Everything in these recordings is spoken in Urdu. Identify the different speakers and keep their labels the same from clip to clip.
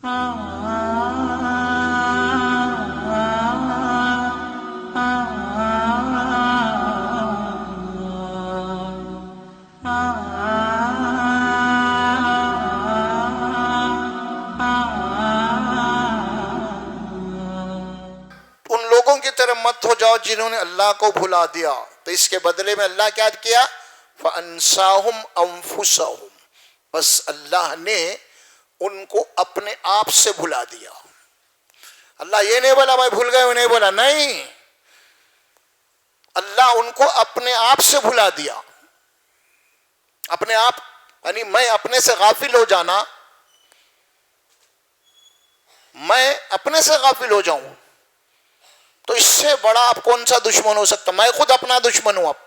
Speaker 1: ان لوگوں کی طرح مت ہو جاؤ جنہوں نے اللہ کو بھلا دیا، تو اس کے بدلے میں اللہ کیا کیا؟ فَأَنْسَاهُمْ أَنفُسَهُمْ، بس اللہ نے ان کو اپنے آپ سے بھلا دیا۔ اللہ یہ نہیں بولا میں بھول گئے، نہیں بولا، نہیں، اللہ ان کو اپنے آپ سے بھلا دیا۔ اپنے آپ یعنی میں اپنے سے غافل ہو جانا، میں اپنے سے غافل ہو جاؤں تو اس سے بڑا آپ کون سا دشمن ہو سکتا؟ میں خود اپنا دشمن ہوں، اب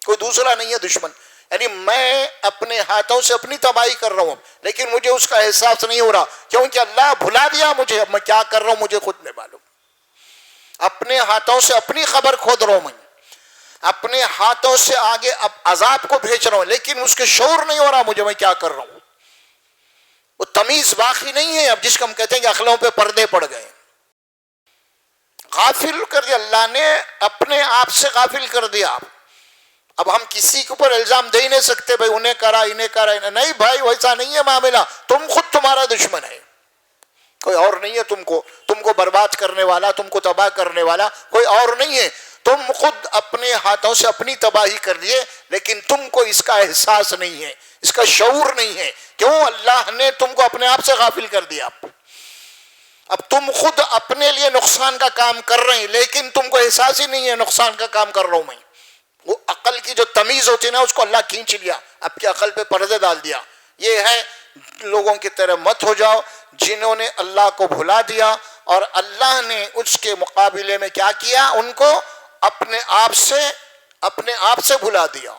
Speaker 1: کوئی دوسرا نہیں ہے دشمن۔ یعنی میں اپنے ہاتھوں سے اپنی تباہی کر رہا ہوں، لیکن مجھے اس کا احساس نہیں ہو رہا، کیونکہ اللہ بھلا دیا مجھے۔ اب میں کیا کر رہا ہوں مجھے خود نہیں معلوم۔ اپنے ہاتھوں سے اپنی خبر کھود رہا ہوں، میں اپنے ہاتھوں سے آگے اب عذاب کو بھیج رہا ہوں، لیکن اس کے شعور نہیں ہو رہا مجھے میں کیا کر رہا ہوں۔ وہ تمیز باقی نہیں ہے اب، جس کو ہم کہتے ہیں کہ عقلوں پہ پردے پڑ گئے، غافل کر دیا اللہ نے، اپنے آپ سے غافل کر دیا۔ اب ہم کسی کے اوپر الزام دے ہی نہیں سکتے بھائی انہیں کرا انہیں کرا، نہیں بھائی ویسا نہیں ہے معاملہ، تم خود تمہارا دشمن ہے، کوئی اور نہیں ہے۔ تم کو برباد کرنے والا، تم کو تباہ کرنے والا کوئی اور نہیں ہے۔ تم خود اپنے ہاتھوں سے اپنی تباہی کر لیے، لیکن تم کو اس کا احساس نہیں ہے، اس کا شعور نہیں ہے۔ کیوں؟ اللہ نے تم کو اپنے آپ سے غافل کر دیا۔ اب تم خود اپنے لیے نقصان کا کام کر رہے ہیں، لیکن تم کو احساس ہی نہیں ہے نقصان کا کام کر رہا ہوں میں۔ وہ عقل کی جو تمیز ہوتی ہے نا، اس کو اللہ کھینچ لیا، اب کی عقل پہ پردے ڈال دیا۔ یہ ہے لوگوں کی طرح مت ہو جاؤ جنہوں نے اللہ کو بھلا دیا، اور اللہ نے اس کے مقابلے میں کیا کیا؟ ان کو اپنے آپ سے بھلا دیا۔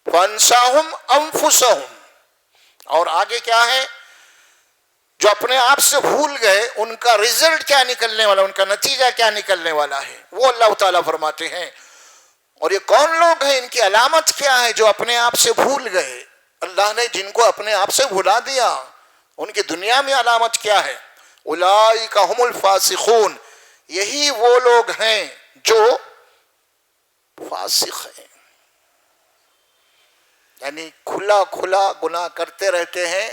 Speaker 1: فَأَنْسَاهُمْ أَنفُسَهُمْ، اور آگے کیا ہے؟ جو اپنے آپ سے بھول گئے ان کا رزلٹ کیا نکلنے والا، ان کا نتیجہ کیا نکلنے والا ہے، وہ اللہ تعالیٰ فرماتے ہیں۔ اور یہ کون لوگ ہیں، ان کی علامت کیا ہے جو اپنے آپ سے بھول گئے؟ اللہ نے جن کو اپنے آپ سے بھلا دیا ان کی دنیا میں علامت کیا ہے؟ اولئک هم الفاسقون، یہی وہ لوگ ہیں جو فاسق ہیں، یعنی کھلا گناہ کرتے رہتے ہیں،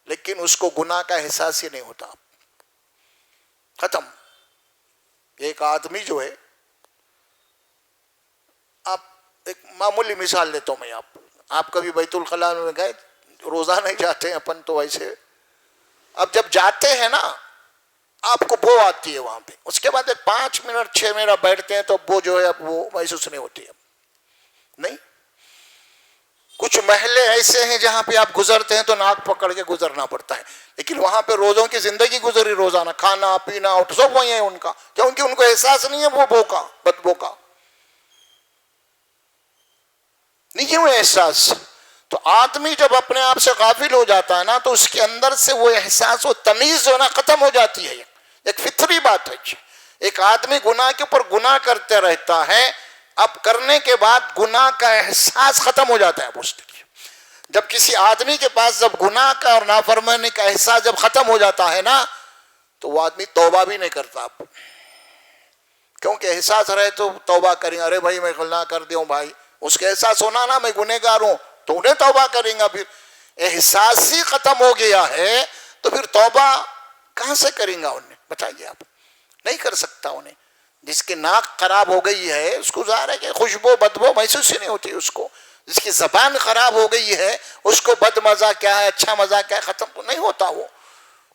Speaker 1: لیکن اس کو گناہ کا احساس ہی نہیں ہوتا۔ ختم۔ ایک آدمی جو ہے، آپ ایک معمولی مثال دیتا ہوں میں، آپ کبھی بیت الخلاء میں گئے؟ روزہ نہیں جاتے ہیں اپن تو ویسے، اب جب جاتے ہیں نا آپ کو بو آتی ہے وہاں پہ، اس کے بعد 5 منٹ 6 منٹ بیٹھتے ہیں تو بو جو ہے اب وہ محسوس نہیں ہوتی ہے، نہیں۔ کچھ محلے ایسے ہیں جہاں پہ آپ گزرتے ہیں تو ناک پکڑ کے گزرنا پڑتا ہے، لیکن وہاں پہ روزوں کی زندگی گزری، روزانہ کھانا پینا اور سب وہی ہے ان کا، کیونکہ ان کو احساس نہیں ہے وہ بو کا، بدبو کا نہیں ہے احساس۔ تو آدمی جب اپنے آپ سے غافل ہو جاتا ہے نا تو اس کے اندر سے وہ احساس و تمیز جو نا ختم ہو جاتی ہے۔ ایک فطری بات ہے، ایک آدمی گناہ کے اوپر گناہ کرتے رہتا ہے، اب کرنے کے بعد گناہ کا احساس ختم ہو جاتا ہے اس کے لیے۔ جب کسی آدمی کے پاس جب گناہ کا اور نافرمانی کا احساس جب ختم ہو جاتا ہے نا تو وہ آدمی توبہ بھی نہیں کرتا، کیونکہ احساس رہے تو توبہ کریں، ارے بھائی میں گناہ کر دیا ہوں بھائی، اس کے احساس ہونا نا میں گنہگار ہوں تو انہیں توبہ کریں گا۔ پھر احساس ہی ختم ہو گیا ہے تو پھر توبہ کہاں سے کریں گا؟ انہیں بتائیے، آپ نہیں کر سکتا انہیں۔ جس کی ناک خراب ہو گئی ہے اس کو ظاہر ہے کہ خوشبو بدبو محسوس ہی نہیں ہوتی اس کو، جس کی زبان خراب ہو گئی ہے اس کو بد مزہ کیا ہے اچھا مزہ کیا ہے ختم تو نہیں ہوتا، وہ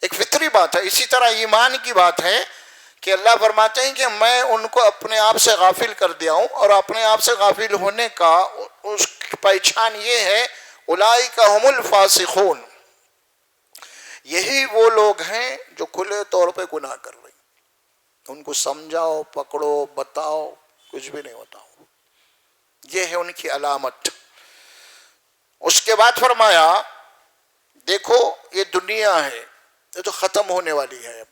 Speaker 1: ایک فطری بات ہے۔ اسی طرح ایمان کی بات ہے کہ اللہ فرماتے ہیں کہ میں ان کو اپنے آپ سے غافل کر دیا ہوں، اور اپنے آپ سے غافل ہونے کا اس کی پہچان یہ ہے اولئک هم الفاسقون، یہی وہ لوگ ہیں جو کھلے طور پہ گناہ کر رہے ہیں، ان کو سمجھاؤ پکڑو بتاؤ کچھ بھی نہیں ہوتا، یہ ہے ان کی علامت۔ اس کے بعد فرمایا دیکھو یہ دنیا ہے یہ تو ختم ہونے والی ہے،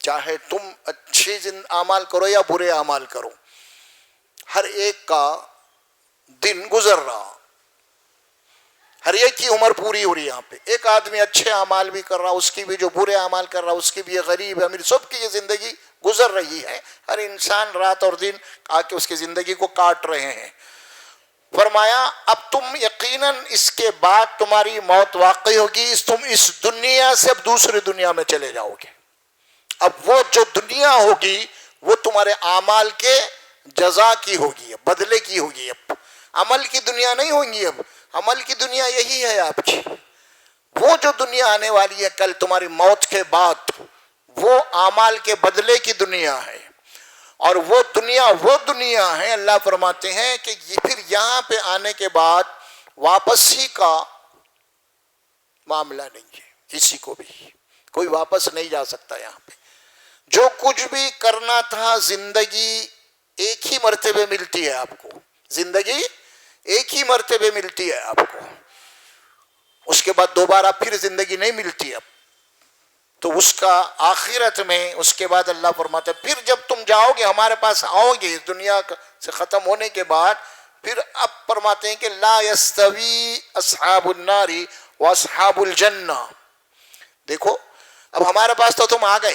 Speaker 1: چاہے تم اچھی اعمال کرو یا برے اعمال کرو، ہر ایک کا دن گزر رہا، ہر ایک کی عمر پوری ہو رہی ہے یہاں پہ. ایک آدمی اچھے اعمال بھی کر رہا، اس کی بھی جو برے اعمال کر رہا، اس کی بھی یہ غریب امیر، سب کی یہ زندگی گزر رہی ہے. ہر انسان رات اور دن آ کے اس کی زندگی کو کاٹ رہے ہیں. فرمایا اب تم یقیناً اس کے بعد تمہاری موت واقع ہوگی، تم اس دنیا سے اب دوسری دنیا میں چلے جاؤ گے. اب وہ جو دنیا ہوگی وہ تمہارے اعمال کے جزا کی ہوگی، بدلے کی ہوگی. اب عمل کی دنیا نہیں ہوگی. اب عمل کی دنیا یہی ہے آپ کی. وہ جو دنیا آنے والی ہے کل تمہاری موت کے بعد، وہ اعمال کے بدلے کی دنیا ہے. اور وہ دنیا ہے، اللہ فرماتے ہیں کہ یہ پھر یہاں پہ آنے کے بعد واپسی کا معاملہ نہیں ہے. کسی کو بھی کوئی واپس نہیں جا سکتا. یہاں پہ جو کچھ بھی کرنا تھا، زندگی ایک ہی مرتبہ ملتی ہے آپ کو. زندگی ایک ہی مرتبہ ملتی ہے آپ کو. اس کے بعد دوبارہ پھر زندگی نہیں ملتی. اب تو اس کا آخرت میں اس کے بعد اللہ فرماتا ہے پھر جب تم جاؤ گے ہمارے پاس آؤ گے اس دنیا سے ختم ہونے کے بعد، پھر اب فرماتے ہیں کہ لا یستوی اصحاب النار واصحاب الجنہ. دیکھو اب ہمارے پاس تو تم آ گئے،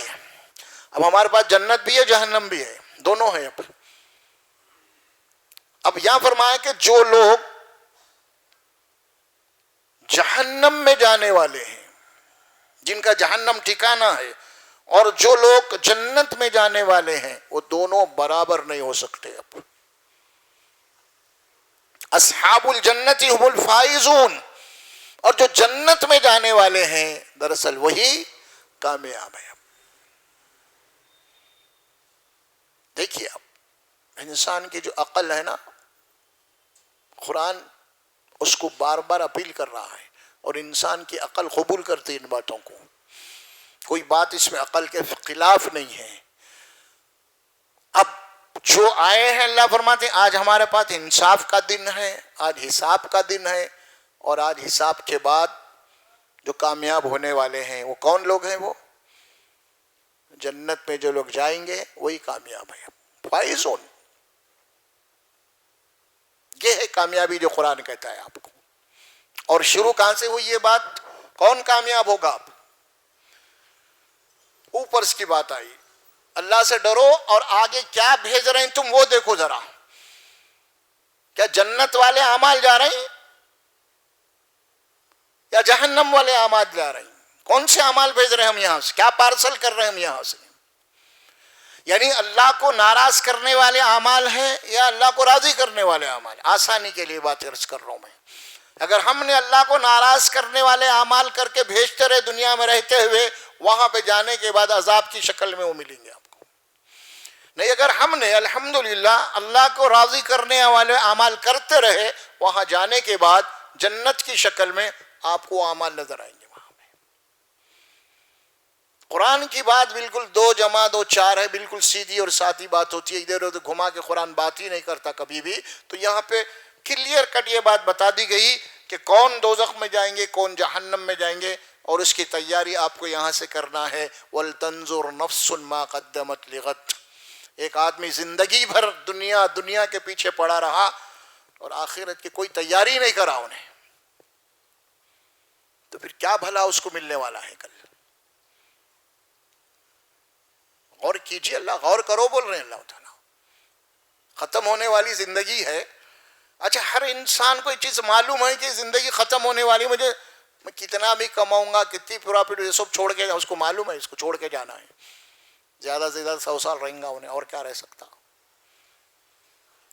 Speaker 1: اب ہمارے پاس جنت بھی ہے جہنم بھی ہے، دونوں ہیں. اب یہاں فرمایا کہ جو لوگ جہنم میں جانے والے ہیں، جن کا جہنم ٹھکانہ ہے، اور جو لوگ جنت میں جانے والے ہیں، وہ دونوں برابر نہیں ہو سکتے. اب اصحاب الجنت هم الفائزون، اور جو جنت میں جانے والے ہیں دراصل وہی کامیاب ہے. دیکھیے اب انسان کی جو عقل ہے نا، قرآن اس کو بار بار اپیل کر رہا ہے، اور انسان کی عقل قبول کرتی ان باتوں کو. کوئی بات اس میں عقل کے خلاف نہیں ہے. اب جو آئے ہیں اللہ فرماتے ہیں آج ہمارے پاس انصاف کا دن ہے، آج حساب کا دن ہے، اور آج حساب کے بعد جو کامیاب ہونے والے ہیں وہ کون لوگ ہیں؟ وہ جنت میں جو لوگ جائیں گے وہی کامیاب ہیں. فائزون، یہ ہے کامیابی جو قرآن کہتا ہے آپ کو. اور شروع کہاں سے ہوئی یہ بات؟ کون کامیاب ہوگا؟ آپ اوپر کی بات آئی، اللہ سے ڈرو اور آگے کیا بھیج رہے ہیں تم وہ دیکھو ذرا. کیا جنت والے اعمال جا رہے ہیں یا جہنم والے اعمال جا رہے ہیں؟ کون سے اعمال بھیج رہے ہیں ہم یہاں سے؟ کیا پارسل کر رہے ہیں ہم یہاں سے؟ یعنی اللہ کو ناراض کرنے والے اعمال ہیں یا اللہ کو راضی کرنے والے اعمال؟ آسانی کے لیے بات عرض کر رہا ہوں میں. اگر ہم نے اللہ کو ناراض کرنے والے اعمال کر کے بھیجتے رہے دنیا میں رہتے ہوئے، وہاں پہ جانے کے بعد عذاب کی شکل میں وہ ملیں گے آپ کو. نہیں، اگر ہم نے الحمدللہ اللہ کو راضی کرنے والے اعمال کرتے رہے، وہاں جانے کے بعد جنت کی شکل میں آپ کو اعمال نظر آئیں گے. قرآن کی بات بالکل 2 جمع 2 4 ہے، بالکل سیدھی اور سادی بات ہوتی ہے. ادھر ادھر گھما کے قرآن بات ہی نہیں کرتا کبھی بھی. تو یہاں پہ کلیئر کٹ یہ بات بتا دی گئی کہ کون دوزخ میں جائیں گے، کون جہنم میں جائیں گے، اور اس کی تیاری آپ کو یہاں سے کرنا ہے. وَلْتَنْظُرْ نَفْسٌ مَا قَدَّمَتْ لِغَدٍ. ایک آدمی زندگی بھر دنیا کے پیچھے پڑا رہا اور آخرت کی کوئی تیاری نہیں کرا انہیں، تو پھر کیا بھلا اس کو ملنے والا ہے کل؟ غور کیجیے، اللہ غور کرو بول رہے ہیں اللہ تعالیٰ. ختم ہونے والی زندگی ہے. اچھا، ہر انسان کو یہ چیز معلوم ہے کہ زندگی ختم ہونے والی، میں کتنا بھی کماؤں گا، کتنی پراپرٹ، یہ سب چھوڑ کے، اس کو معلوم ہے اس کو چھوڑ کے جانا ہے. زیادہ سے زیادہ 100 سال رہیں گا انہیں، اور کیا رہ سکتا.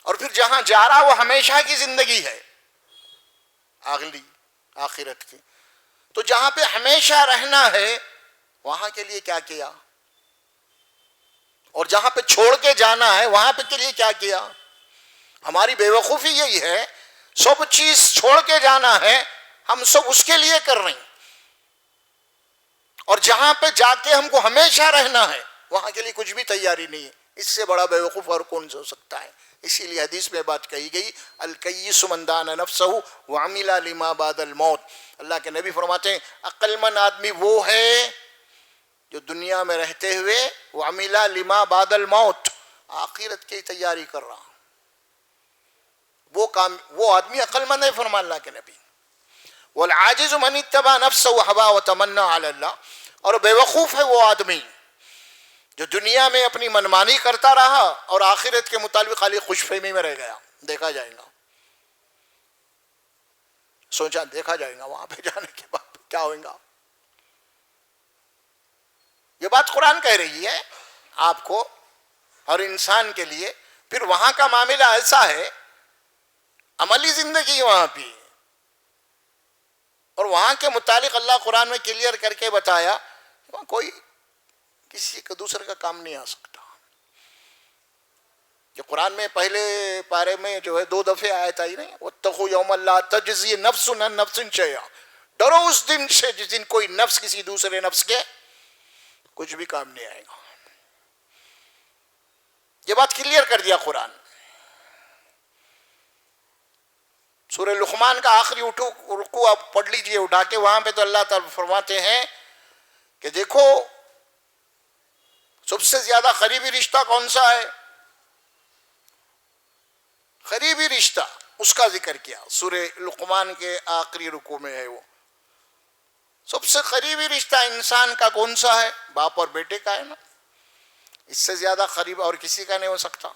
Speaker 1: اور پھر جہاں جا رہا وہ ہمیشہ کی زندگی ہے، اگلی آخرت کی. تو جہاں پہ ہمیشہ رہنا ہے وہاں کے لیے کیا کیا، اور جہاں پہ چھوڑ کے جانا ہے وہاں پہ کے لیے کیا کیا؟ ہماری بے وقوفی یہی ہے، سب چیز چھوڑ کے جانا ہے، ہم سب اس کے لیے کر رہے ہیں، اور جہاں پہ جا کے ہم کو ہمیشہ رہنا ہے وہاں کے لیے کچھ بھی تیاری نہیں ہے. اس سے بڑا بے وقوف اور کون سے ہو سکتا ہے؟ اسی لیے حدیث میں بات کہی گئی، الکیس من دان نفسہ وعمل لما بعد الموت. اللہ کے نبی فرماتے ہیں عقل مند آدمی وہ ہے جو دنیا میں رہتے ہوئے وعمل لما بعد الموت، آخرت کی تیاری کر رہا. وہ آدمی عقل مند ہے، فرما اللہ کے نبی. والعاجز من اتبع نفسه وهواه وتمنى على اللہ، اور بے وقوف ہے وہ آدمی جو دنیا میں اپنی منمانی کرتا رہا اور آخرت کے متعلق خالی خوش فہمی میں رہ گیا. دیکھا جائے گا، سوچا دیکھا جائے گا وہاں پہ جانے کے بعد کیا ہوگا. یہ بات قرآن کہہ رہی ہے آپ کو، ہر انسان کے لیے. پھر وہاں کا معاملہ ایسا ہے، عملی زندگی وہاں پہ، اور وہاں کے متعلق اللہ قرآن میں کلیئر کر کے بتایا وہاں کوئی کسی کا دوسرے کا کام نہیں آ سکتا. جو قرآن میں پہلے پارے میں جو ہے 2 دفعے آیت آئی نہیں، واتقوا یوما لا تجزی نفس عن نفس شیئا، ڈرو اس دن سے جس دن کوئی نفس کسی دوسرے نفس کے کچھ بھی کام نہیں آئے گا. یہ بات کلیئر کر دیا قرآن. سورہ لقمان کا آخری رکوع آپ پڑھ لیجئے اٹھا کے، وہاں پہ تو اللہ تعالیٰ فرماتے ہیں کہ دیکھو سب سے زیادہ قریبی رشتہ کون سا ہے؟ قریبی رشتہ اس کا ذکر کیا سورہ لقمان کے آخری رکوع میں ہے. وہ سب سے قریبی رشتہ انسان کا کون سا ہے؟ باپ اور بیٹے کا ہے نا. اس سے زیادہ قریب اور کسی کا نہیں ہو سکتا.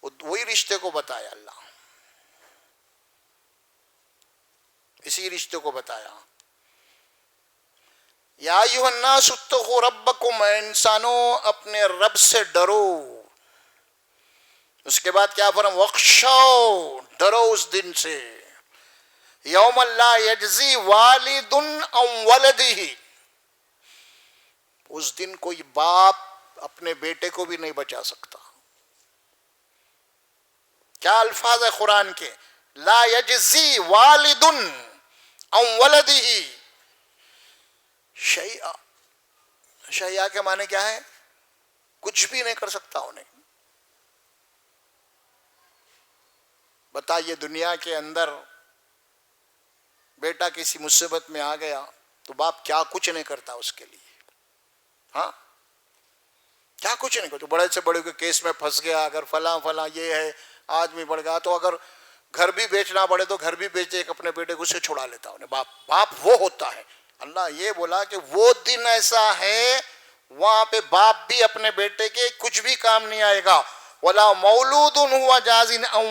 Speaker 1: وہی رشتے کو بتایا اللہ، اسی رشتے کو بتایا. یا ایھا الناس اتقوا ربکم، اے انسانوں اپنے رب سے ڈرو. اس کے بعد کیا فرمایا؟ وخشوا، ڈرو اس دن سے، یوم لا یجزی والد عن ولدہ، اس دن کوئی باپ اپنے بیٹے کو بھی نہیں بچا سکتا. کیا الفاظ ہے قرآن کے؟ لا یجزی والد عن ولدہ شیئا. شیئا کے معنی کیا ہے؟ کچھ بھی نہیں کر سکتا انہیں. بتائیے دنیا کے اندر بیٹا کسی مصیبت میں آ گیا تو باپ کیا کچھ نہیں کرتا اس کے لیے. ہاں کیا کچھ نہیں کرتا. بڑے سے بڑے کے کیس میں پھنس گیا، اگر فلاں فلاں یہ ہے آدمی بڑھ گیا، تو اگر گھر بھی بیچنا پڑے تو گھر بھی بیچ دے، اپنے بیٹے کو سے چھڑا لیتا انہیں. باپ وہ ہوتا ہے. اللہ یہ بولا کہ وہ دن ایسا ہے وہاں پہ باپ بھی اپنے بیٹے کے کچھ بھی کام نہیں آئے گا. وَلَا مَوْلُودٌ هُوَ جَازٍ عَنْ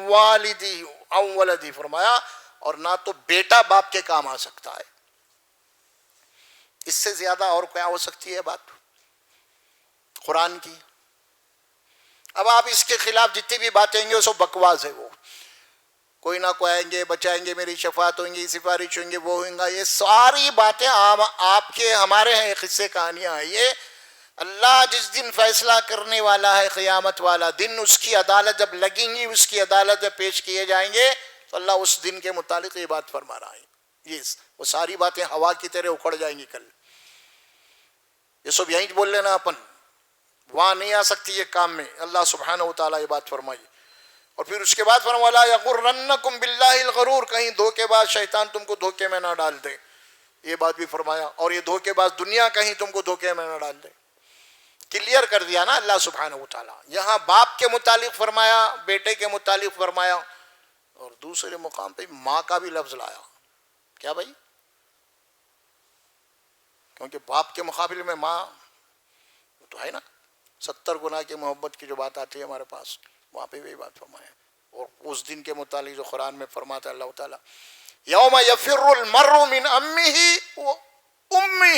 Speaker 1: وَالِدِهِ عَنْ وَلَدِهِ، فرمایا اور نہ تو بیٹا باپ کے کام آ سکتا ہے. اس سے زیادہ اور کیا ہو سکتی ہے بات قرآن کی؟ اب آپ اس کے خلاف جتنی بھی باتیں گے وہ سب بکواس ہے. وہ کوئی نہ کوئی آئیں گے بچائیں گے، میری شفاعت ہویں گی، سفارش ہویں گے، وہ ہوئیں گا. یہ ساری باتیں آپ کے ہمارے ہیں قصے کہانیاں ہیں. یہ اللہ جس دن فیصلہ کرنے والا ہے، قیامت والا دن، اس کی عدالت جب لگیں گی، اس کی عدالت میں پیش کیے جائیں گے، تو اللہ اس دن کے متعلق یہ بات فرما رہا ہے. وہ ساری باتیں ہوا کی طرح اکھڑ جائیں گی کل. یہ سب یہیں بول لینا، اپن وہاں نہیں آ سکتی یہ کام میں. اللہ سبحانہ و تعالیٰ یہ بات فرمائی. اور پھر اس کے بعد فرمایا وَلَا يَغُرَّنَّكُمْ بِاللَّهِ الْغَرُورُ، کہیں دھوکے باز شیطان تم کو دھوکے میں نہ ڈال دے. یہ بات بھی فرمایا. اور یہ دھوکے باز دنیا کہیں تم کو دھوکے میں نہ ڈال دے. کلیئر کر دیا نا اللہ سبحانہ و تعالیٰ. یہاں باپ کے متعلق فرمایا، بیٹے کے متعلق فرمایا، اور دوسرے مقام پہ ماں کا بھی لفظ لایا. کیا بھائی؟ کیونکہ باپ کے مقابلے میں ماں تو ہے نا. 70 گنا کی محبت کی جو بات آتی ہے ہمارے پاس، وہاں پہ بھی بات فرمایا. اور اس دن کے متعلق جو قرآن میں فرماتا ہے اللہ تعالیٰ، یوم یفر المرء من امہ و امہ،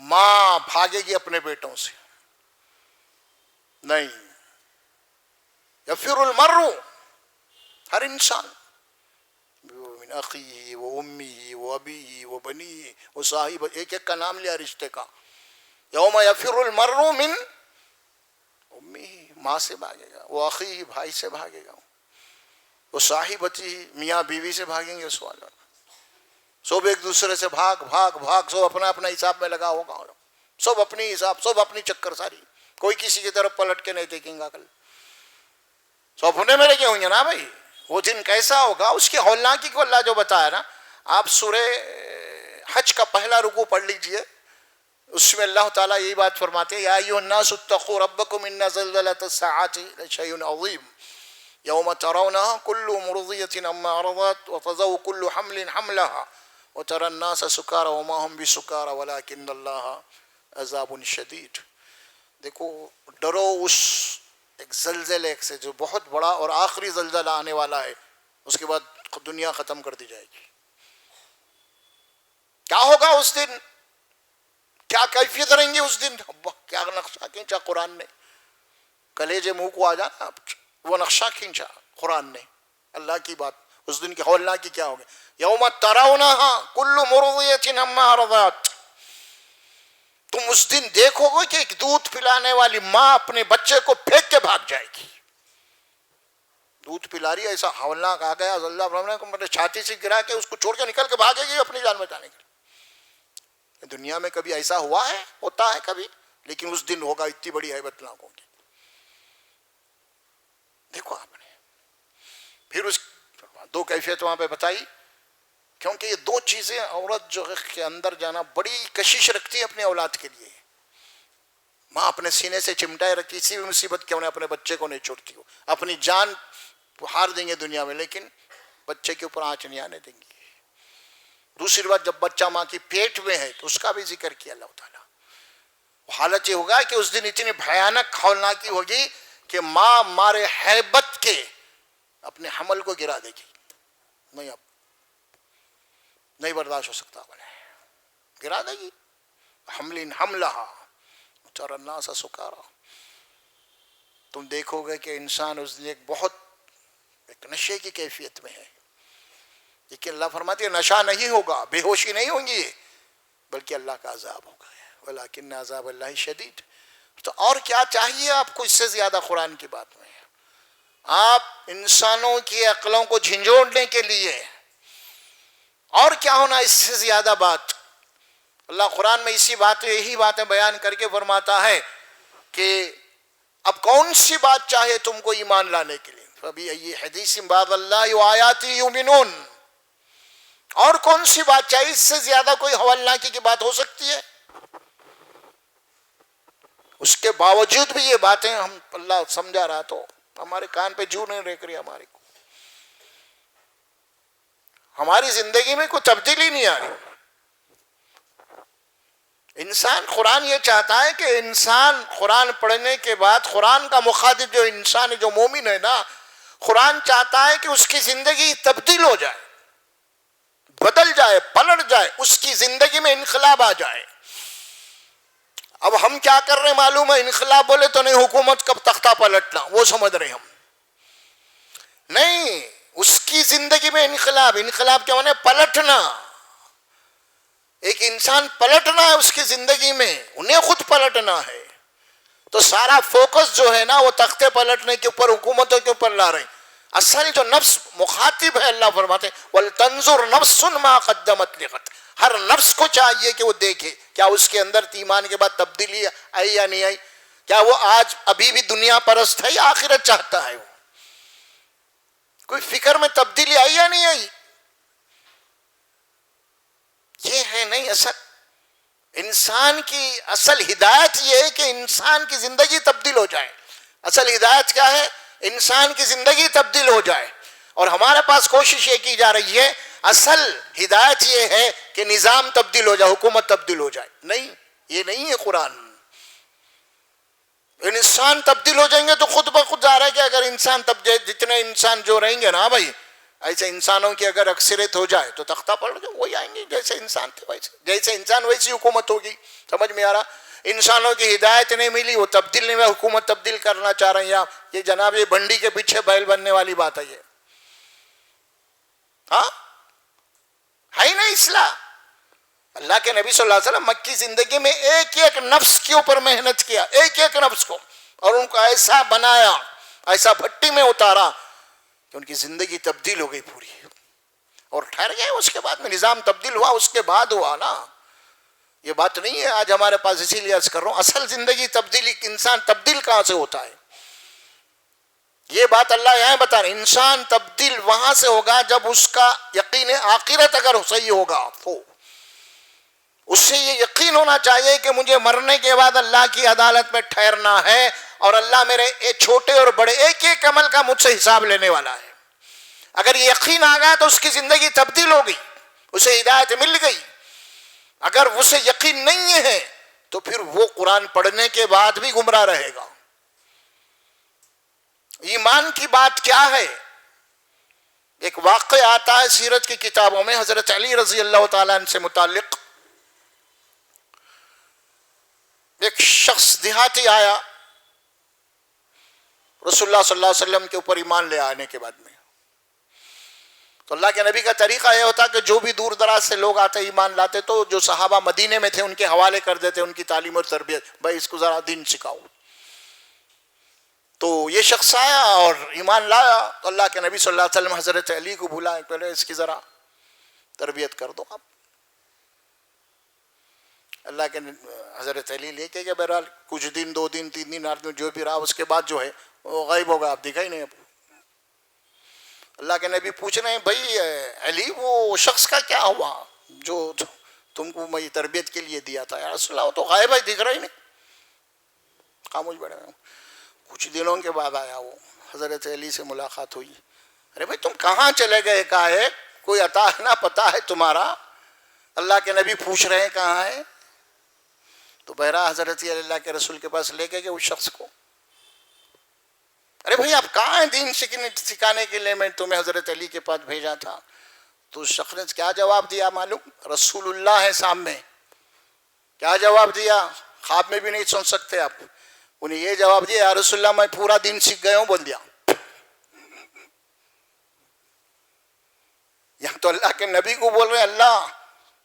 Speaker 1: ماں بھاگے گی اپنے بیٹوں سے. نہیں، یفر المرء، ہر انسان، من اخیہ و امیہ و ابیہ و بنیہ و صاحب، ایک ایک کا نام لیا رشتے کا. یوم یفر المرء من امیہ، ماں سے بھاگے گا، وہ اخیہ، بھائی سے بھاگے گا، وہ صاحبتی، میاں بیوی سے بھاگیں گے. سوال سب ایک دوسرے سے بھاگ بھاگ بھاگ، سب اپنا اپنا حساب میں لگا ہوگا، سب اپنی حساب، سب اپنی چکر ساری. کوئی کسی کی طرف پلٹ کے نہیں دیکھیں گا. کل سب اپنے میں لگے ہوں گے نا بھائی. وہ دن کیسا ہوگا اس کی ہولناکی کو اللہ جو بتایا نا. آپ سورہ حج کا پہلا رکوع پڑھ لیجئے، اس میں اللہ تعالیٰ یہی بات فرماتے ہیں، یا ایھا الناس اتقوا ربکم ان زلزلۃ الساعۃ شیء عظیم. یوم ترونها کل مرضیۃ عما ارضعت وتضع کل حمل حملها وترى الناس سکارى وما هم بسکارى ولكن اللہ عذاب شدید. دیکھو ڈرو اس ایک زلزلے سے جو بہت بڑا اور آخری زلزلہ آنے والا ہے، اس کے بعد دنیا ختم کر دی جائے گی. کیا ہوگا اس دن، کیا کیفیت رہیں گی اس دن؟ کیا نقشہ کھینچا قرآن نے، کلیجے منہ کو آ جانا. وہ نقشہ کھینچا قرآن نے، اللہ کی بات. اس دن کی ہولناکی کیا ہوگی؟ یوم ترونها کل مرضیۃ عما ارضعت. تم اس دن دیکھو گے کہ ایک دودھ پلانے والی ماں اپنے بچے کو پھینک کے بھاگ جائے گی. دودھ پلا رہی ہے، ایسا ہولناک آ گیا اللہ فرمانے کو چھاتی سے گرا کے اس کو چھوڑ کے نکل کے بھاگے گی اپنی جان بچانے کے لیے. دنیا میں کبھی ایسا ہوا ہے؟ ہوتا ہے کبھی، لیکن اس دن ہوگا اتنی بڑی ہیبت ناک ہوگی. دیکھو آپ نے پھر اس دو کیفیت وہاں پہ بتائی، کیونکہ یہ دو چیزیں عورت جو کے اندر جانا بڑی کشش رکھتی ہے اپنے اولاد کے لیے. ماں اپنے سینے سے چمٹائے رکھی، کسی بھی مصیبت کے انہیں اپنے بچے کو نہیں چھوڑتی. ہو اپنی جان ہار دیں گے دنیا میں، لیکن بچے کے اوپر آنچ نہیں آنے دیں گی. دوسری بات، جب بچہ ماں کی پیٹ میں ہے تو اس کا بھی ذکر کیا اللہ تعالیٰ. حالت یہ ہوگا کہ اس دن اتنی بھیانک ہولناکی ہوگی کہ ماں مارے ہیبت کے اپنے حمل کو گرا دے گی. نہیں، اب نہیں برداشت ہو سکتا، گرا دے گی. حمل حملہا وتری الناس سکارا. تم دیکھو گے کہ انسان اس دن ایک نشے کی کیفیت میں ہے. لیکن اللہ فرماتے ہیں نشہ نہیں ہوگا، بے ہوشی نہیں ہوں گی، بلکہ اللہ کا عذاب ہوگا. ولیکن عذاب اللہ شدید. تو اور کیا چاہیے آپ کو اس سے زیادہ قرآن کی بات میں؟ آپ انسانوں کی عقلوں کو جھنجھوڑنے کے لیے اور کیا ہونا اس سے زیادہ بات؟ اللہ قرآن میں یہی باتیں بیان کر کے فرماتا ہے کہ اب کون سی بات چاہے تم کو ایمان لانے کے لیے؟ فبأي حدیث بعد اللہ وآیاتہ یؤمنون. اور کون سی بات چاہیے؟ اس سے زیادہ کوئی ہولناکی کی بات ہو سکتی ہے؟ اس کے باوجود بھی یہ باتیں ہم اللہ سمجھا رہا تو ہمارے کان پہ جو نہیں ریک رہی. ہماری کو ہماری زندگی میں کوئی تبدیلی نہیں آ رہی. انسان قرآن یہ چاہتا ہے کہ انسان قرآن پڑھنے کے بعد قرآن کا مخاطب جو انسان ہے، جو مومن ہے نا، قرآن چاہتا ہے کہ اس کی زندگی تبدیل ہو جائے، بدل جائے، پلٹ جائے، اس کی زندگی میں انقلاب آ جائے. اب ہم کیا کر رہے ہیں معلوم ہے؟ انقلاب بولے تو نہیں حکومت کا تختہ پلٹنا، وہ سمجھ رہے ہم نہیں. اس کی زندگی میں انقلاب کیا ہونا ہے؟ پلٹنا. ایک انسان پلٹنا ہے اس کی زندگی میں، انہیں خود پلٹنا ہے. تو سارا فوکس جو ہے نا وہ تختے پلٹنے کے اوپر، حکومتوں کے اوپر لا رہے ہیں. اصل جو نفس مخاطب ہے، اللہ فرماتے ہیں وَلْتَنْظُرْ نَفْسٌ مَا قَدَّمَتْ لِغَدٍ. ہر نفس کو چاہیے کہ وہ دیکھے کیا اس کے اندر ایمان کے بعد تبدیلی آئی یا نہیں آئی. کیا وہ آج ابھی بھی دنیا پرست ہے یا آخرت چاہتا ہے؟ وہ کوئی فکر میں تبدیلی آئی یا نہیں آئی؟ یہ ہے نہیں اصل انسان کی اصل ہدایت. یہ ہے کہ انسان کی زندگی تبدیل ہو جائے. اصل ہدایت کیا ہے؟ انسان کی زندگی تبدیل ہو جائے. اور ہمارے پاس کوشش یہ کی جا رہی ہے، اصل ہدایت یہ ہے کہ نظام تبدیل ہو جائے، حکومت تبدیل ہو جائے. نہیں، یہ نہیں ہے قرآن. انسان تبدیل ہو جائیں گے تو خود بخود آ رہا ہے کہ اگر انسان جتنے انسان جو رہیں گے نا بھائی، ایسے انسانوں کی اگر اکثریت ہو جائے تو تختہ پلٹ جائے، وہی آئیں گے جیسے انسان تھے ویسے. جیسے انسان ویسی حکومت ہوگی. سمجھ میں آ رہا؟ انسانوں کی ہدایت نہیں ملی، وہ تبدیل نہیں ہوا، حکومت تبدیل کرنا چاہ رہے ہیں. یہ جناب یہ بنڈی کے پیچھے بیل بننے والی بات ہے. یہ ہاں ہے ہی نہیں اصلاح. اللہ کے نبی صلی اللہ علیہ وسلم مکی زندگی میں ایک ایک نفس کے اوپر محنت کیا، ایک ایک نفس کو، اور ان کو ایسا بنایا، ایسا بھٹی میں اتارا کہ ان کی زندگی تبدیل ہو گئی پوری. اور ٹھہر گئے. اس کے بعد میں نظام تبدیل ہوا، اس کے بعد ہوا نا. یہ بات نہیں ہے آج ہمارے پاس، اسی لیے عرض کر رہا ہوں اصل زندگی تبدیلی، انسان تبدیل کہاں سے ہوتا ہے؟ یہ بات اللہ یہاں بتا رہے. انسان تبدیل وہاں سے ہوگا جب اس کا یقین آخرت اگر صحیح ہوگا تو اسے یہ یقین ہونا چاہیے کہ مجھے مرنے کے بعد اللہ کی عدالت میں ٹھہرنا ہے اور اللہ میرے چھوٹے اور بڑے ایک ایک عمل کا مجھ سے حساب لینے والا ہے. اگر یہ یقین آ گیا تو اس کی زندگی تبدیل ہو گئی, اسے ہدایت مل گئی. اگر اسے یقین نہیں ہے تو پھر وہ قرآن پڑھنے کے بعد بھی گمراہ رہے گا. ایمان کی بات کیا ہے؟ ایک واقعہ آتا ہے سیرت کی کتابوں میں حضرت علی رضی اللہ تعالیٰ عنہ سے متعلق. ایک شخص دیہاتی آیا رسول اللہ صلی اللہ علیہ وسلم کے اوپر ایمان لے آنے کے بعد میں. تو اللہ کے نبی کا طریقہ یہ ہوتا کہ جو بھی دور دراز سے لوگ آتے ایمان لاتے تو جو صحابہ مدینے میں تھے ان کے حوالے کر دیتے, ان کی تعلیم اور تربیت, بھائی اس کو ذرا دین سکھاؤ. تو یہ شخص آیا اور ایمان لایا تو اللہ کے نبی صلی اللہ علیہ وسلم حضرت علی کو بلائے, پہلے اس کی ذرا تربیت کر دو آپ. اللہ کے حضرت علی لے کے بہرحال کچھ دن, 2 دن 3 دن 8 دن جو بھی رہا, اس کے بعد جو ہے وہ غائب ہو گیا, آپ دکھا ہی نہیں. اللہ کے نبی پوچھ رہے ہیں بھائی علی وہ شخص کا کیا ہوا جو تم کو میں تربیت کے لیے دیا تھا؟ یا رسول اللہ وہ تو غائب ہے, دکھ رہا ہی نہیں, خاموش بیٹھے. کچھ دنوں کے بعد آیا, وہ حضرت علی سے ملاقات ہوئی. ارے بھائی تم کہاں چلے گئے؟ کہا ہے کوئی عطا نہ پتا ہے تمہارا؟ اللہ کے نبی پوچھ رہے ہیں کہاں ہے. تو بہرحال حضرت علی اللہ کے رسول کے پاس لے کے گئے اس شخص کو. ارے بھائی آپ کہاں ہیں دین سکھانے کے لیے؟ میں تمہیں حضرت علی کے پاس بھیجا تھا. تو اس شخص نے کیا جواب دیا معلوم؟ رسول اللہ ہے سامنے. کیا جواب دیا؟ خواب میں بھی نہیں سن سکتے آپ. انہیں یہ جواب دیا, یا رسول اللہ میں پورا دین سیکھ گیا ہوں, بول دیا. یہاں تو اللہ کے نبی کو بول رہے ہیں اللہ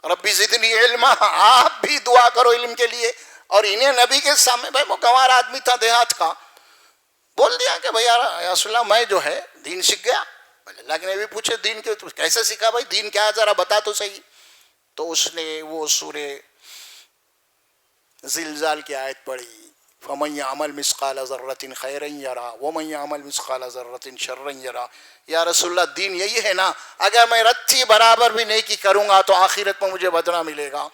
Speaker 1: ربی زدنی علما, آپ بھی دعا کرو علم کے لیے. اور انہیں نبی کے سامنے, بھائی وہ گنوار آدمی تھا دیہات کا, بول دیا کہ بھائی یا رسول اللہ میں جو ہے دین سیکھ گیا. اللہ کے نبی پوچھے دین کے کیسے سیکھا بھائی, دین کیا ہے ذرا بتا تو صحیح. تو اس نے وہ سورہ زلزال کی آیت پڑھی, فَمَن يَعْمَلْ مِثْقَالَ ذَرَّةٍ خَيْرًا يَرَهُ وَمَن يَعْمَلْ مِثْقَالَ ذَرَّةٍ شَرًّا يَرَهُ. یا رسول اللہ دین یہی ہے نا, اگر میں رتھی برابر بھی نیکی کروں گا تو آخرت میں مجھے بدلہ ملے گا.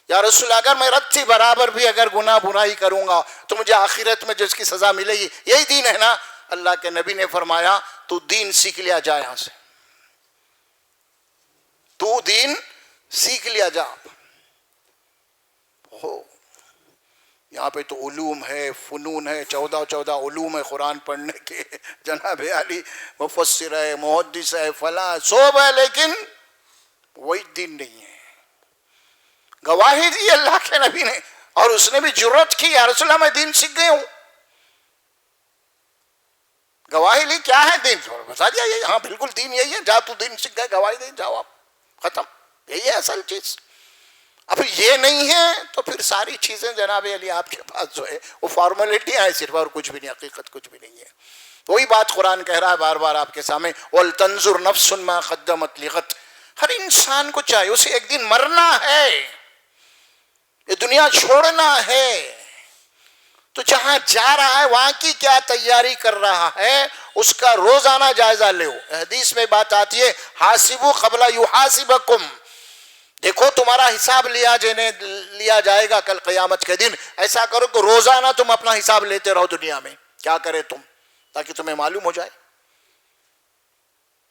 Speaker 1: یا رسول اللہ اگر میں رتھی برابر بھی اگر گناہ برائی کروں گا تو مجھے آخرت میں جس کی سزا ملے گی, یہی دین ہے نا. اللہ کے نبی نے فرمایا تو دین سیکھ لیا جا, یہاں سے تو دین سیکھ لیا جا. ہو یہاں پہ تو علوم ہے, فنون ہے, 14 علوم ہے قرآن پڑھنے کے. جناب علی مفسر ہے, محدث ہے, فلاں سب ہے, لیکن وہی دین نہیں ہے. گواہی دی اللہ کے نبی نے اور اس نے بھی جرت کی, یا رسول اللہ میں دین سیکھ گیا ہوں. گواہی لی کیا ہے دین, بتا دیا یہ ہاں بالکل دین یہی ہے, جا تو دین سیکھ گئے, گواہی دے جاؤ آپ, ختم, یہی ہے اصل چیز. اب یہ نہیں ہے تو پھر ساری چیزیں جناب علی آپ کے پاس جو ہے وہ فارمیلٹیاں ہیں صرف, اور کچھ بھی نہیں, حقیقت کچھ بھی نہیں ہے. وہی بات قرآن کہہ رہا ہے بار بار آپ کے سامنے, وَلْتَنْظُرْ نَفْسٌ مَا قَدَّمَتْ لِغَدٍ. ہر انسان کو چاہیے, اسے ایک دن مرنا ہے, یہ دنیا چھوڑنا ہے. تو جہاں جا رہا ہے وہاں کی کیا تیاری کر رہا ہے اس کا روزانہ جائزہ لو. حدیث میں بات آتی ہے حاسبوا قبل یحاسبکم, دیکھو تمہارا حساب لیا جائے گا کل قیامت کے دن. ایسا کرو کہ روزانہ تم اپنا حساب لیتے رہو دنیا میں, کیا کرے تم, تاکہ تمہیں معلوم ہو جائے.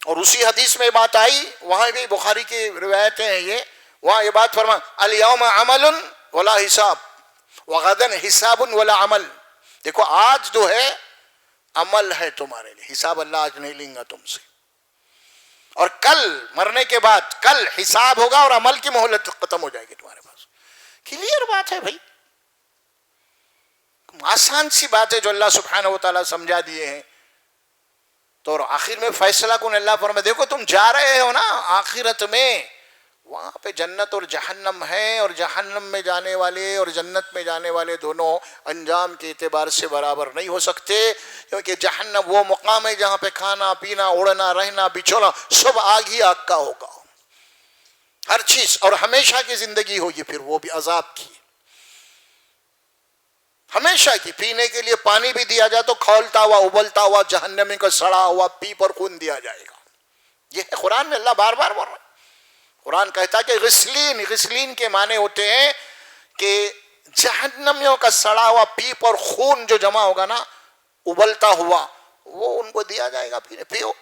Speaker 1: اور اسی حدیث میں بات آئی, وہاں بھی بخاری کی روایتیں ہیں یہ, وہاں یہ بات فرما الیوم عمل ولا حساب وغدن حساب ولا عمل. دیکھو آج جو ہے عمل ہے تمہارے لیے, حساب اللہ آج نہیں لیں گا تم سے. اور کل مرنے کے بعد کل حساب ہوگا اور عمل کی مہلت ختم ہو جائے گی تمہارے پاس. کلیئر بات ہے بھائی, آسان سی بات ہے جو اللہ سبحانہ و تعالیٰ سمجھا دیے ہیں. تو آخر میں فیصلہ کن اللہ فرمائے, دیکھو تم جا رہے ہو نا آخرت میں, وہاں پہ جنت اور جہنم ہے, اور جہنم میں جانے والے اور جنت میں جانے والے دونوں انجام کے اعتبار سے برابر نہیں ہو سکتے, کیونکہ جہنم وہ مقام ہے جہاں پہ کھانا پینا اڑنا رہنا بچھونا سب آگ ہی آگ کا ہوگا, ہر چیز, اور ہمیشہ کی زندگی ہوگی پھر وہ بھی عذاب کی, ہمیشہ کی. پینے کے لیے پانی بھی دیا جائے تو کھولتا ہوا ابلتا ہوا جہنمی کا سڑا ہوا پیپ اور خون دیا جائے گا. یہ ہے قرآن میں اللہ بار بار بول رہا ہے. قرآن کہتا ہے کہ غسلین، غسلین کے معنی ہوتے ہیں کہ جہنمیوں کا سڑا ہوا پیپ اور خون جو جمع ہوگا نا ابلتا ہوا، وہ ان کو دیا جائے گا، پیو.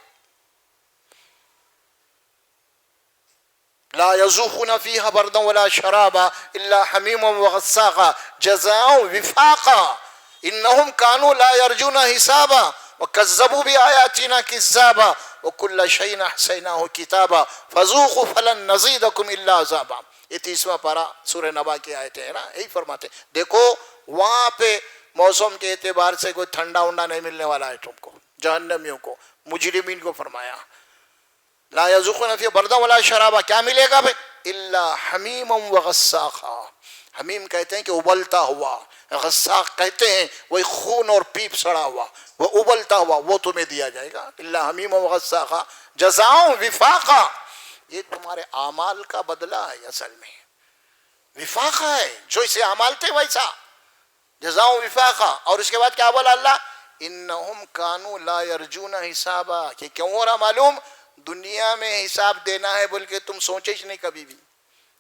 Speaker 1: لا يذوقون فيها بردا ولا شرابا الا حميما وغساقا جزاء وفاقا انهم كانوا لا يرجون حسابا وكذبوا بآياتنا كذابا وكل شيء احصيناه كتابا فذوقوا فلن نزيدكم الا عذابا. یہ 30واں پارہ سورہ نبا کی آیتیں ہیں نا، یہی فرماتے ہیں. دیکھو وہاں پہ موسم کے اعتبار سے کوئی ٹھنڈا ونڈا نہیں ملنے والا ہے تم کو، جہنمیوں کو، مجرمین کو فرمایا لا یذوقون فیہا بردا ولا شرابا. کیا ملے گا بھائی؟ الا حمیما وغساقا. حمیم کہتے ہیں کہ ابلتا ہوا، غساق کہتے ہیں وہی خون اور پیپ سڑا ہوا، وہ ابلتا ہوا، وہ تمہیں دیا جائے گا. الا حمیما وغساقا جزاء وفاقا. یہ تمہارے اعمال کا بدلہ ہے، اصل میں وفاقہ ہے، جو اسے اعمال تھے ویسا جزاء وفاقا. اور اس کے بعد کیا بولا اللہ؟ انہم کانوا لا یرجون حسابا. کہ کیوں ہو رہا معلوم؟ دنیا میں حساب دینا ہے بول کے تم سوچے ہی نہیں کبھی بھی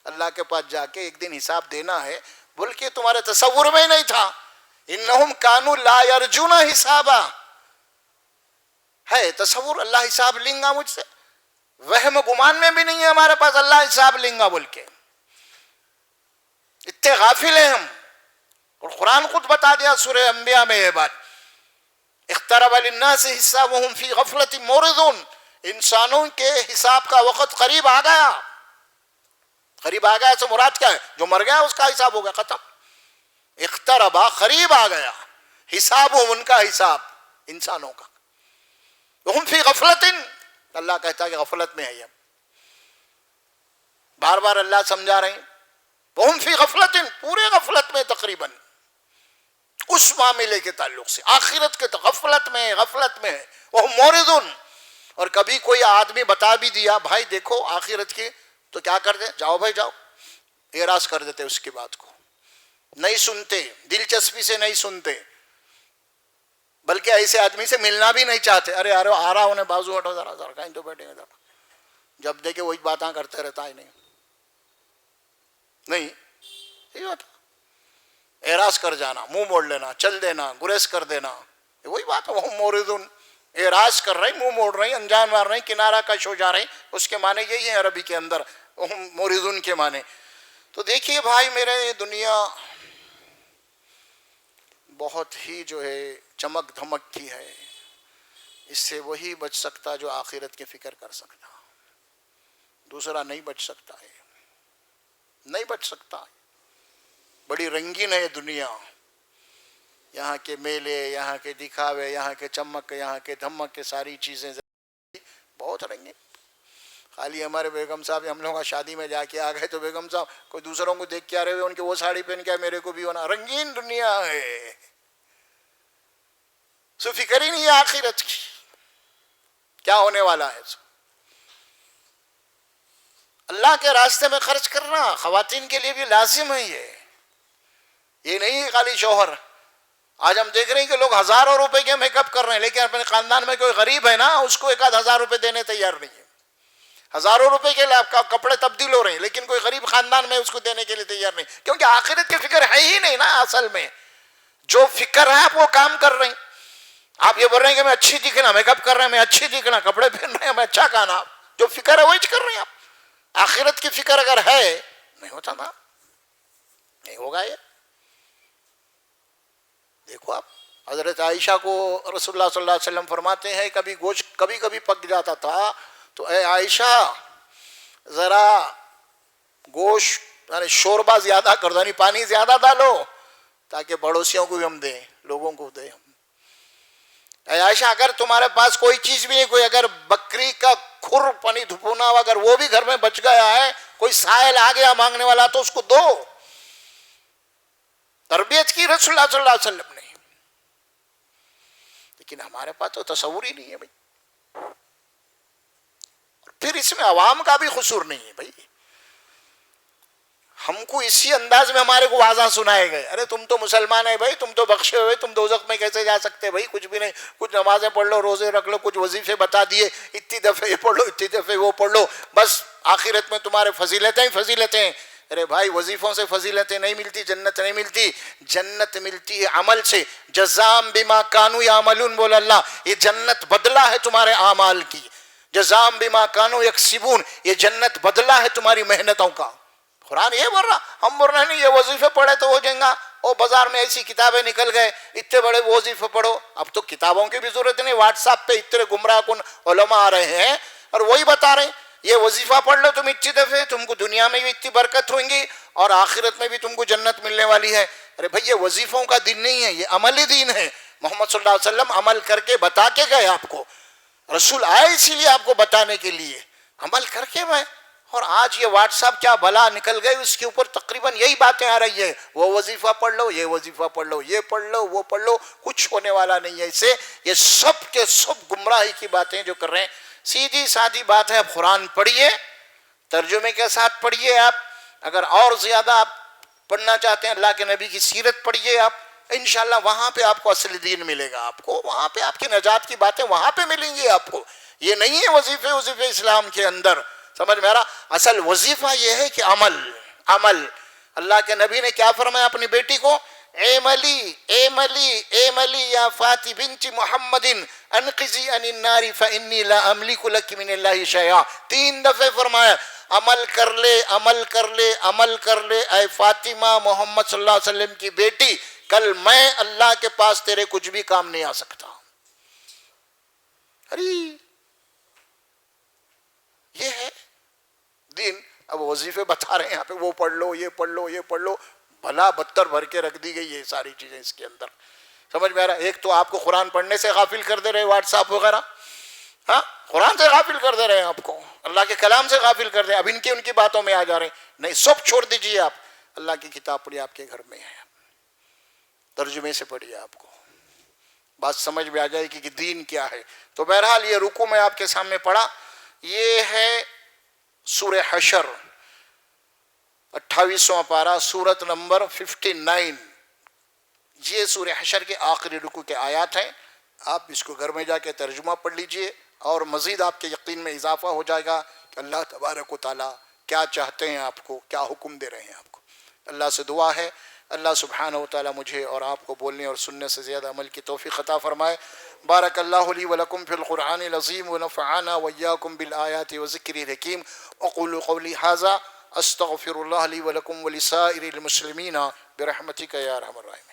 Speaker 1: اللہ کے پاس جا کے ایک دن حساب دینا ہے بول کے تمہارے تصور میں ہی نہیں تھا. انہم کانوا لا یرجون حسابا ہے تصور، اللہ حساب لیں گا مجھ سے، وہم گمان میں بھی نہیں ہے ہمارے پاس اللہ حساب لیں گا بول کے. اتنے غافل ہیں ہم. اور قرآن خود بتا دیا سورہ انبیاء میں یہ بات، اقترب للناس حسابهم فی غفلۃ معرضون. انسانوں کے حساب کا وقت قریب آ گیا. قریب آ گیا سے مراد کیا ہے؟ جو مر گیا اس کا حساب ہو گیا، ختم. اقتربا قریب آ گیا، حساب ان کا حساب انسانوں کا. وہم فی غفلۃ، اللہ کہتا ہے کہ غفلت میں ہے یہ. بار بار اللہ سمجھا رہے ہیں وہم فی غفلۃ، پورے غفلت میں تقریباً اس معاملے کے تعلق سے، آخرت کے غفلت میں وہم معرضون. اور کبھی کوئی آدمی بتا بھی دیا بھائی دیکھو آخرت کی، تو کیا کر دیں؟ جاؤ بھائی جاؤ، اعراض کر دیتے اس کی بات کو، نہیں سنتے، دلچسپی سے نہیں سنتے، بلکہ ایسے آدمی سے ملنا بھی نہیں چاہتے. ارے ارے آ رہا انہیں بازو ہٹو ذرا ذرا، کہیں تو بیٹھے ذرا، جب دیکھے وہی باتیں کرتے رہتا ہے. نہیں یہ بات اعراض کر جانا، منہ موڑ لینا، چل دینا، گریز کر دینا، وہی بات ہے. وہ موردن اعراض کر رہے ہیں، منہ موڑ رہے ہیں، انجان مار رہے ہیں، کنارہ کش ہو جا رہے ہیں. اس کے معنی یہی ہے عربی کے اندر موردن کے معنی. تو دیکھیے بھائی میرے، یہ دنیا بہت ہی جو ہے چمک دھمک کی ہے. اس سے وہی بچ سکتا جو آخرت کی فکر کر سکتا، دوسرا نہیں بچ سکتا ہے، نہیں بچ سکتا. بڑی رنگین ہے دنیا، یہاں کے میلے، یہاں کے دکھاوے، یہاں کے چمک، یہاں کے دھمک کے ساری چیزیں بہت رنگین. خالی ہمارے بیگم صاحب ہم لوگ شادی میں جا کے آ گئے تو بیگم صاحب کوئی دوسروں کو دیکھ کے آ رہے ہوئے ان کے وہ ساڑی پہن کے میرے کو بھی ہونا. رنگین دنیا ہے، سو فکر ہی نہیں ہے آخرت کی کیا ہونے والا ہے. اللہ کے راستے میں خرچ کرنا خواتین کے لیے بھی لازم ہے. یہ نہیں خالی شوہر. آج ہم دیکھ رہے ہیں کہ لوگ ہزاروں روپے کے میک اپ کر رہے ہیں، لیکن اپنے خاندان میں کوئی غریب ہے نا اس کو 1,000 روپے دینے تیار نہیں ہے. ہزاروں روپے کے کپڑے تبدیل ہو رہے ہیں لیکن کوئی غریب خاندان میں اس کو دینے کے لیے تیار نہیں، کیونکہ آخرت کی فکر ہے ہی نہیں نا. اصل میں جو فکر ہے آپ وہ کام کر رہے ہیں. آپ یہ بول رہے ہیں کہ میں اچھی دکھنا، میک اپ کر رہے ہیں، میں اچھی دکھنا، کپڑے پہن رہے ہیں، میں اچھا کھانا، جو فکر ہے وہی کر رہے ہیں آپ. آخرت کی فکر اگر ہے نہیں ہوتا نا، نہیں ہوگا. یہ دیکھو آپ حضرت عائشہ کو رسول اللہ صلی اللہ علیہ وسلم فرماتے ہیں کبھی گوشت کبھی پک جاتا تھا تو اے عائشہ ذرا گوشت یعنی شوربہ زیادہ کر دو، یعنی پانی زیادہ ڈالو تاکہ پڑوسیوں کو بھی ہم دیں، لوگوں کو دیں. اے عائشہ اگر تمہارے پاس کوئی چیز بھی نہیں، کوئی اگر بکری کا کھر پانی دھپونا اگر وہ بھی گھر میں بچ گیا ہے، کوئی سائل آ گیا مانگنے والا تو اس کو دو. تربیت کی رسول اللہ صلی اللہ علیہ وسلم نے. لیکن ہمارے پاس تو تصور ہی نہیں ہے بھائی. پھر اس میں عوام کا بھی قصور نہیں ہے بھائی. ہم کو اسی انداز میں ہمارے کو واضح سنائے گئے، ارے تم تو مسلمان ہے بھائی، تم تو بخشے ہوئے، تم دوزخ میں کیسے جا سکتے بھائی؟ کچھ بھی نہیں، کچھ نمازیں پڑھ لو، روزے رکھ لو، کچھ وظیفے بتا دیے، اتنی دفعہ یہ پڑھ لو، اتنی دفعہ وہ پڑھ لو، بس آخرت میں تمہارے فضیلتیں ہی فضیلتیں. ارے بھائی وظیفوں سے فضیلتیں نہیں ملتی، جنت نہیں ملتی. جنت ملتی ہے عمل سے. جزام بما کانوا یعملون بول اللہ. یہ جنت بدلہ ہے تمہارے اعمال کی. جزام بما کانوا یکسبون، یہ جنت بدلہ ہے تمہاری محنتوں کا. قرآن یہ بول رہا، ہم بول رہے نہیں یہ وظیفے پڑھے تو ہو جائیں گا. وہ بازار میں ایسی کتابیں نکل گئے، اتنے بڑے وظیفے پڑھو. اب تو کتابوں کی بھی ضرورت نہیں، واٹس ایپ پہ اتنے گمراہ کن علماء آ رہے ہیں اور وہی بتا رہے ہیں یہ وظیفہ پڑھ لو تم اتنی دفعہ، تم کو دنیا میں بھی اتنی برکت ہوئیں گی اور آخرت میں بھی تم کو جنت ملنے والی ہے. ارے بھائی یہ وظیفوں کا دین نہیں ہے، یہ عملی دین ہے. محمد صلی اللہ علیہ وسلم عمل کر کے بتا کے گئے آپ کو. رسول آئے اسی لیے آپ کو بتانے کے لیے، عمل کر کے میں. اور آج یہ واٹس ایپ کیا بلا نکل گئے، اس کے اوپر تقریباً یہی باتیں آ رہی ہے. وہ وظیفہ پڑھ لو، یہ وظیفہ پڑھ لو، یہ پڑھ لو، وہ پڑھ لو. کچھ ہونے والا نہیں ہے اس سے. یہ سب کے سب گمراہی کی باتیں جو کر رہے ہیں. سیدھی سادی بات ہے، اب قرآن پڑھیے، ترجمے کے ساتھ پڑھیے. آپ اگر اور زیادہ آپ پڑھنا چاہتے ہیں اللہ کے نبی کی سیرت پڑھیے آپ، انشاءاللہ وہاں پہ آپ کو اصل دین ملے گا. آپ کو وہاں پہ آپ کی نجات کی باتیں وہاں پہ ملیں گی آپ کو. یہ نہیں ہے وظیفے اسلام کے اندر. سمجھ میں آ رہا؟ اصل وظیفہ یہ ہے کہ عمل. اللہ کے نبی نے کیا فرمایا اپنی بیٹی کو؟ اے ملی یا فاطی بنت محمد انقذی عن النار فانی لا املک لک من اللہ شیئا. 3 دفعے فرمایا عمل کر لے اے فاطمہ محمد صلی اللہ علیہ وسلم کی بیٹی، کل میں اللہ کے پاس تیرے کچھ بھی کام نہیں آ سکتا. ارے یہ ہے دین. اب وظیفے بتا رہے ہیں یہاں پہ، وہ پڑھ لو، یہ پڑھ لو، یہ پڑھ لو. بھلا بدتر بھر کے رکھ دی گئی یہ ساری چیزیں اس کے اندر. سمجھ میں آ رہا؟ ایک تو آپ کو قرآن پڑھنے سے غافل کر دے رہے واٹس ایپ وغیرہ، ہاں قرآن سے غافل کر دے رہے ہیں آپ کو، اللہ کے کلام سے غافل کر دیں. اب ان کی باتوں میں آ جا رہے ہیں. نہیں، سب چھوڑ دیجئے. آپ اللہ کی کتاب پڑھیے، آپ کے گھر میں ہے، ترجمے سے پڑھیے. آپ کو بات سمجھ میں آ جائے گی کہ دین کیا ہے. تو بہرحال یہ رکوع میں آپ کے سامنے پڑھا، یہ ہے سورہ حشر 28واں پارہ، سورت نمبر 59. یہ سورہ حشر کے آخری رکوع کے آیات ہیں. آپ اس کو گھر میں جا کے ترجمہ پڑھ لیجئے اور مزید آپ کے یقین میں اضافہ ہو جائے گا کہ اللہ تبارک و تعالیٰ کیا چاہتے ہیں آپ کو، کیا حکم دے رہے ہیں آپ کو. اللہ سے دعا ہے اللہ سبحانہ و تعالیٰ مجھے اور آپ کو بولنے اور سننے سے زیادہ عمل کی توفیق عطا فرمائے. بارک اللہ لی ولکم فی القرآن العظیم ونفعنا وإیاکم بالآیات وذکر الحکیم. اقول قولی ھذا استغفر اللہ لی ولکم ولسائر المسلمین برحمتک یا ارحم الراحمین.